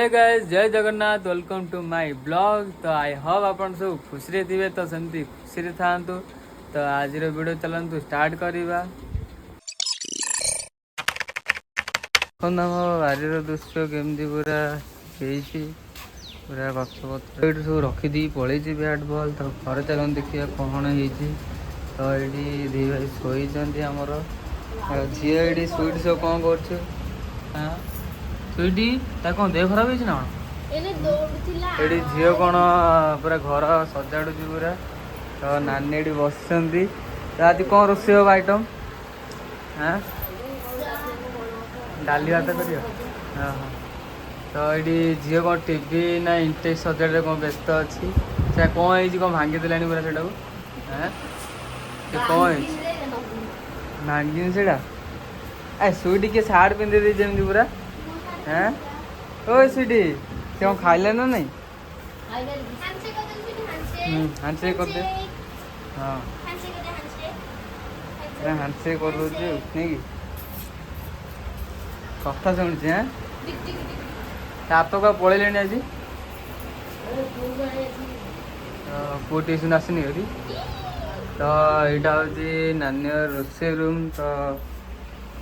हे guys जय Jagannath welcome to my blog. तो I hope अपन सब खुशी थे तो सेमती खुशी था। तो आज वीडियो चलतु स्टार्ट करवा। देखो आम बारी दृश्य केमती पूरा पूरा गछ पत्र सब रखीदी पलि बैट बॉल। तो घर चल देखिए कौन है। तो ये दी भाई शोचती आमर झी ये स्वीट सब कौन कर स्वीटी कौन देह खराब है ना ये झील कौन पूरा घर सजाड़ू पूरा। तो नानी ये बस आज कौन रोषे हम आइटम हाँ डाली भात कर। हाँ हाँ तो ये झील कौन टीवी ना इंटेक्स सजाड़े कौन व्यस्त अच्छी से कौन है कौन भांगी देला पूरा से कौन भांगी से स्वीटी किए सार्ट पिंधे दे जमी पूरा हाँ ओ स्वीटी से कौन खाइले ना नहीं हैंडशेक कर दे। हाँ हैंडशेक कर दे उठने की कथा शुणी हाँ आप का पलैले आज पु ट्यूशन आसनी अभी। तो यहाँ हूँ नानी रोषे रूम। तो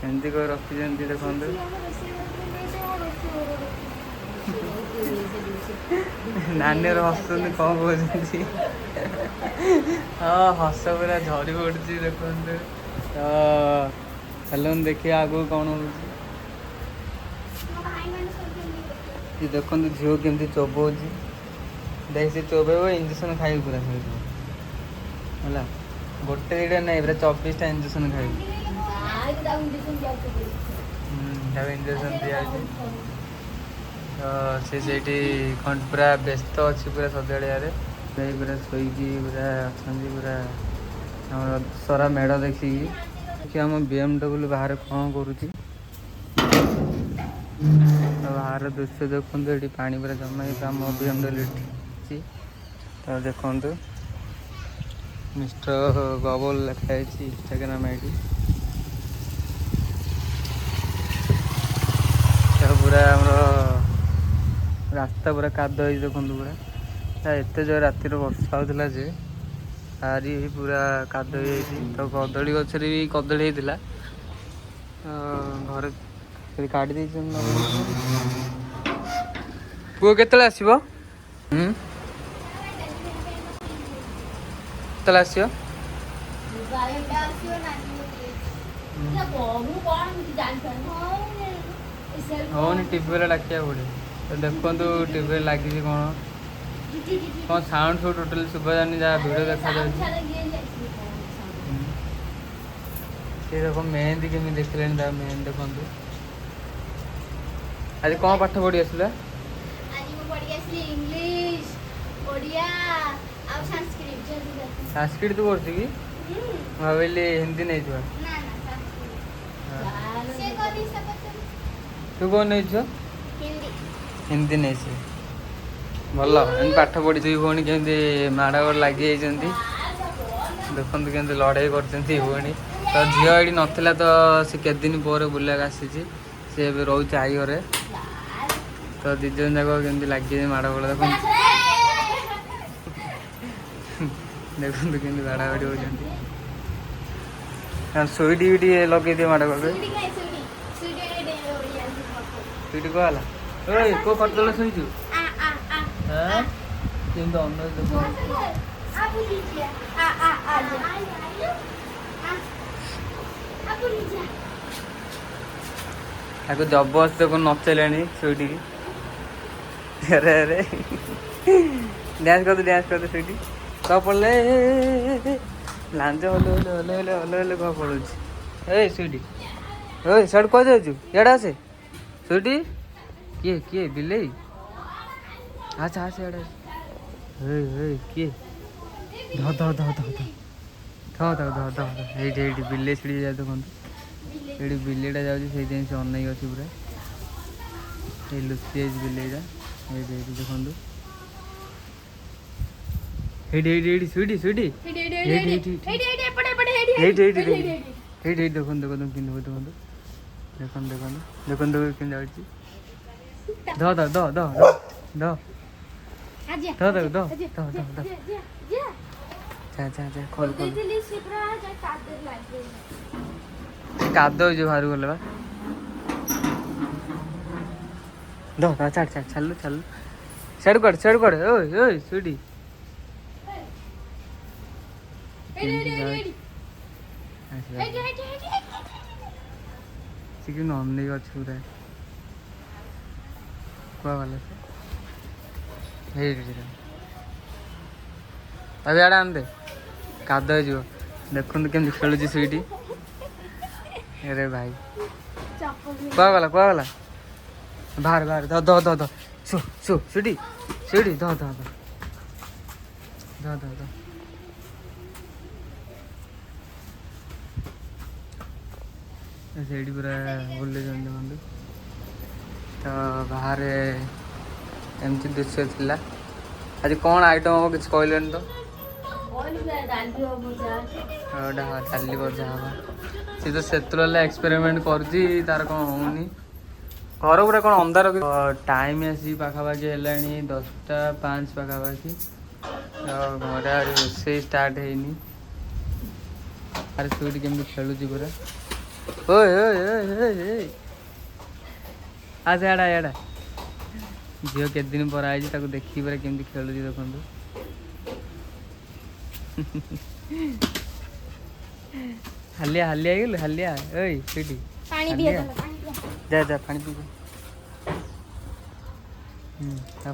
एमती कर रखी देखो नानी हसुन कौन कहते हाँ हस पूरा झड़ी पड़ी देखते। तो चलो देखिए आगू कौन हो देखो झील केमती चोबाऊँ देख से चोबेब इंजेक्शन खाई पूरा है गोटे दुटा ना पूरा 24टा इंजेक्शन खाई इंजेक्शन दिया। तो से पूरा व्यस्त अच्छी पूरा सजाड़िया पूरा शोकी पूरा अच्छा पूरा सारा मेढ़ देखिए आम BMW बाहर कौन करुच्ची। तो बाहर दृश्य देखो ये पानी पूरा जमा आम BMW। तो देखो मिस्टर बबल लिखाई इंस्टाग्राम आईडी। तो पूरा रास्ता पूरा काद देखो पूरा एत जो राति वर्षा होता जे सारी पूरा काद तो कदली गचर भी कदली होता घर काटी दे पुओ के आसो आसो हाँ टीवी वाला डाकिया पड़े। तो देखो टीवी लगी कौन कौन साउंड सब टोटल सुबह जानी जहाँ भिड़ देखा देखो मेहंदी केमी देखिले मेहंदी देखो आज कौन पाठ पढ़ी आसला संस्कृत तो पढ़ी कि भाविली हिंदी नहीं छुआ तू कौन नहीं छुआ हिंदी नहीं से भल पाठ पढ़ी दुई भौणी केमती माड़ गोड़ लगी देखो केमती लड़ाई कर भौणी। तो झील ये नाला तो सी के दिन पर बुलाक आसी सी रोचे आई घरे। तो दी जन जाक केमती लगे माड़ गोड़ देख देखते केमती बाड़ा बाड़ी हो सुईटी भी लगे दिए माड़ गोड़ सुईटी कहला को खटल शुचु जबरदस्त देखो नचेले सुईटी अरे अरे डांस कर सुईटी कह पड़े लांच हले हले हले हले हले हले कह पड़ू ए सुईटी ओ सड़ कह जाऊ इे आसे सुईटी किए किए बिले अच्छा आसे इे किए ध ध ध ध ध ध ध ध ये बिले छिड़ी जाए देखो ये बिलेटा जाऊँगी से अनई अच्छी पूरा ये लुचि बिलेटा ये देखो स्वीटी स्वीटी देखो देखो देखो देखो देखो देखो देखो कि ध ध ध ध ध ध ध ध ध ध जा जा जा खोल खोल कादो जो बाहर गले बा ध ध छाड़ छाड़ चल चल छड़ कड़ ओए ओए सुडी चिकन हमने का छुरा कुआ वाला से हे रे अबे आड़ा आन दे कादो जो देखुन केम खेलुची सुईटी अरे भाई कुआ वाला बाहर बाहर ध ध ध ध सु सु सुडी सुडी ध ध ध ध ध ध ସେଇଠି ପୁରା ବୁଲେଇଛନ୍ତି ବନ୍ଧୁ ତ ବାହାରେ ଏମିତି ଦୃଶ୍ୟ ଥିଲା। ଆଜି କ'ଣ ଆଇଟମ୍ ହେବ କିଛି କହିଲେନି ତ? ଡାଲି ଭଜା ହବ। ସେ ତ ସେତେବେଳେ ଏକ୍ସପେରିମେଣ୍ଟ କରୁଛି ତାର କ'ଣ ହେଉନି। ଘର ପୁରା କ'ଣ ଅନ୍ଧାର ଟାଇମ୍ ଆସି ପାଖାପାଖି ହେଲାଣି 10:05 ପାଖାପାଖି। ଘରେ ଆହୁରି ରୋଷେଇ ଷ୍ଟାର୍ଟ ହେଇନି। ଆରେ ସେଇଠି କେମିତି ଖେଳୁଛି ପୁରା ओए ओए ओए ओए आज याडा याडा झील के दिन पर आई देखी पूरा केमती खेलुची देखु हालिया हालिया गल हालिया ओए सीटी जा जा पानी पी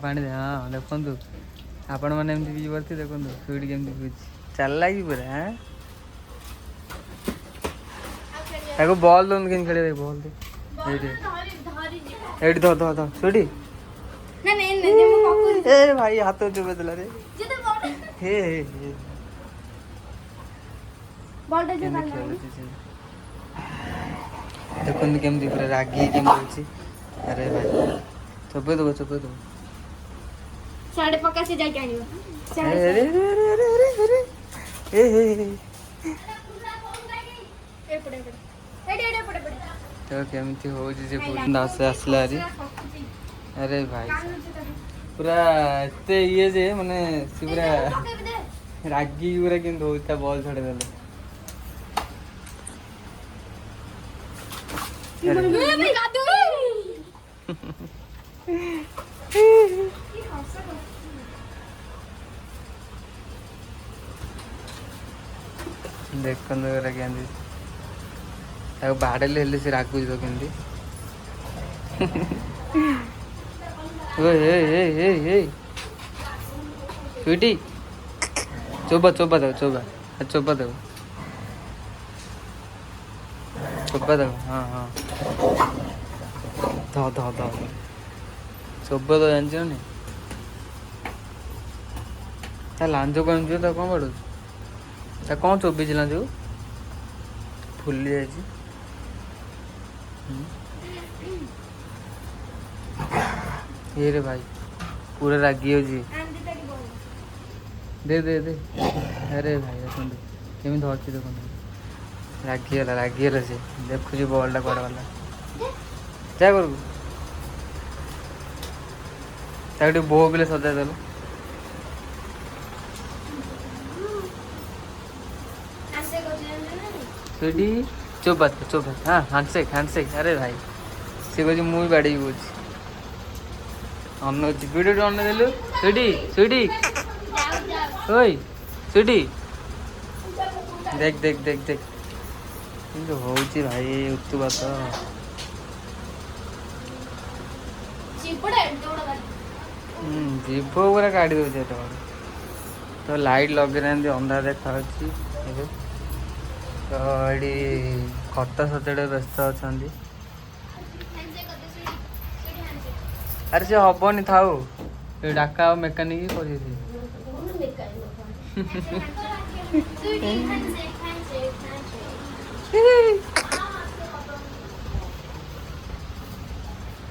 पानी दे हाँ देखु आपण मैंने एमती पी पारे देखु सीटी केमती पीछे चल लगी पूरा हाँ एगो बॉल दोन केन खेले दे बॉल दे एडी धो धो धो सुडी ना नहीं नहीं मैं पकड़ ए भाई हाथ जो बदला रे हे हे बॉल दे जो देखो केम दी पूरा रागी केम होची अरे भाई चोपे दो साढ़े पक्का से जाके आनियो अरे अरे अरे अरे ए हे ए पड़े तो केमती हो आसला अरे भाई पूरा एते ये जे माने सी पूरा रागी पूरा केमती होता बॉल छड़े देले देखन जरा केंदी बाड़े हेल्ले से रागुच तो केंदी स्वीटी चोबा चोबा दो चोबा चोबा दो चोबा दो हाँ हाँ धो धो धो चोबा दो जानछ ने ता लांजो कौन जो ता कौन बड़ो ता कौन चोबी लांजो फुली जाइए ये रे भाई पूरा रागी हो जी दे दे दे अरे भाई देखो केमी धरती देखो रागी से देखु बॉलटा कड़ा वाला जा कर बोह बिले सजा देल सीढ़ी चुप हाँ हैंडसेक अरे भाई सी कह मुझे बाड़ी कौच अन्न वीडियो अन्न देलु स्वीटी ओए स्वीटी देख देख देख देख हो भाई उत्तुपात जीभ पूरा काढ़ी दे तो लाइट लगे अंधार देखा तो ये खत सचड़े व्यस्त अच्छा अरे से हबनी था डाका मेकानिक कर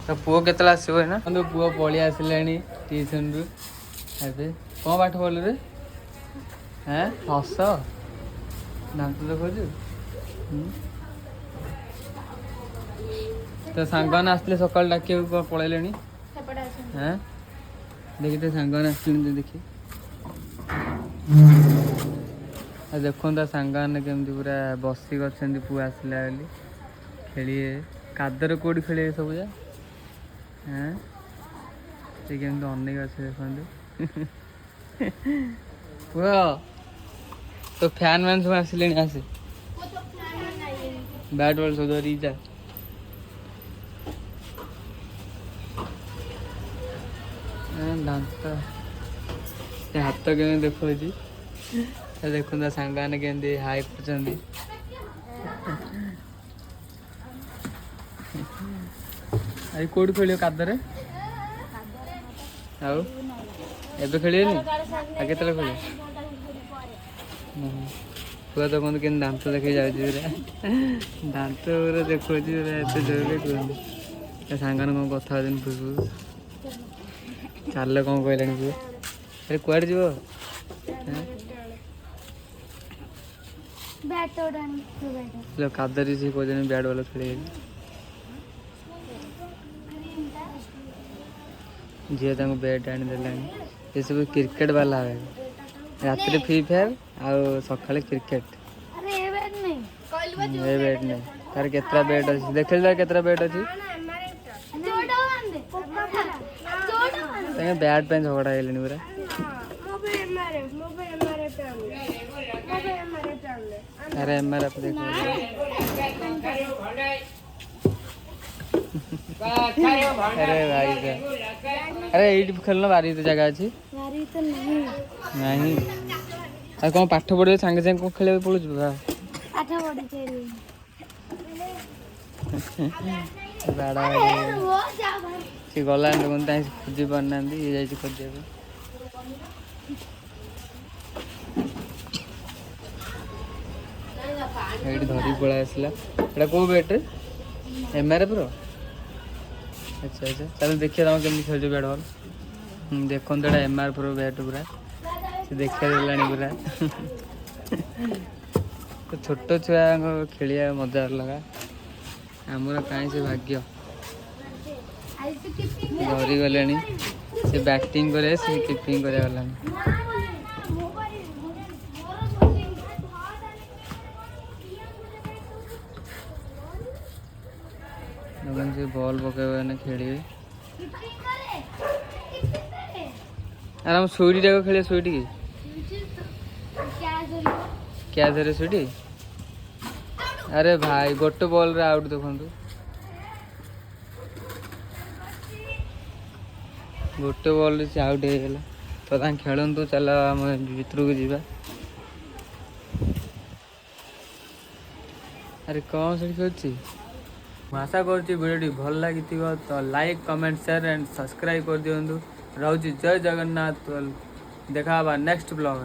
तो पुओ के आसो ना तो पुओ पलि आसला ट्यूशन रु कौन पाठ पढ़ल रे हाँ हस दांत देखु तो सांग आसते सकाल डाक पलैले हाँ देखी तो सांग आसते देखी देखो सांग केमती पूरा बसिक अच्छा पुआ आसला बोली खेलिए कादर कौटी खेल सब जा हाँ से केमती अनेक अच्छे देखते पुआ तो फैन मैन सब आसिले आसे बैट बॉल सब धरी जा दांत हाथ के देखो देखो सांग के हाई कर अरे कौट खेल कादरे आउ एबे खेलिए आगे खेल पुआ तो कहते कि दांत देखी जाऊँ दांत पूरा देखो एत जोर कहते सांग कौन कथा पूर्व चल कौन कहला पुआ अरे कुआड़े जीव कादरी से कहते बैट बॉल खेल झील बैट आनीदे ये सब क्रिकेट वाला है रात फ्री फायर आउ सका क्रिकेट ये बैट नहीं तार केतरा बैट अच्छी देख केतरा बैट अच्छी बैट पे झगड़ा है पूरा अरे एमआरएफ देखो अरे भाई अरे ये खेलना बारी तो जगह अच्छी नहीं कौन पाठ पढ़े सांगे सांगे कौन खेल पड़ू बाड़ा सी गला खोजी पारना ये जा खोजा ये धरी पड़ा आसला कौ बैट्रे एमआरएफ रो अच्छा अच्छा चलो देखिए तुम केमी खेल बैट बॉल देखो तो एमआरएफ रो बैट पूरा से देखा पूरा तो छोट छुआ खेलिया मजा लगा आमर कहीं से भाग्य धरी गले से बैटिंग करे से कीपिंग करे गला से बॉल पकड़ खेलिए आराम स्वीटी टाइम खेलिए स्वीटी की क्या धरे स्वीटी अरे भाई गोटे बॉल रे आउट देखु गोटे बॉल से आउट हो गला तो खेलतु चल आम भर को जीवा अरे कौन से खेलुची आशा करुँच भल लगी तो like comment share and subscribe कर दिंतु रोची जय जगन्नाथ देखा नेक्स्ट ब्लॉग।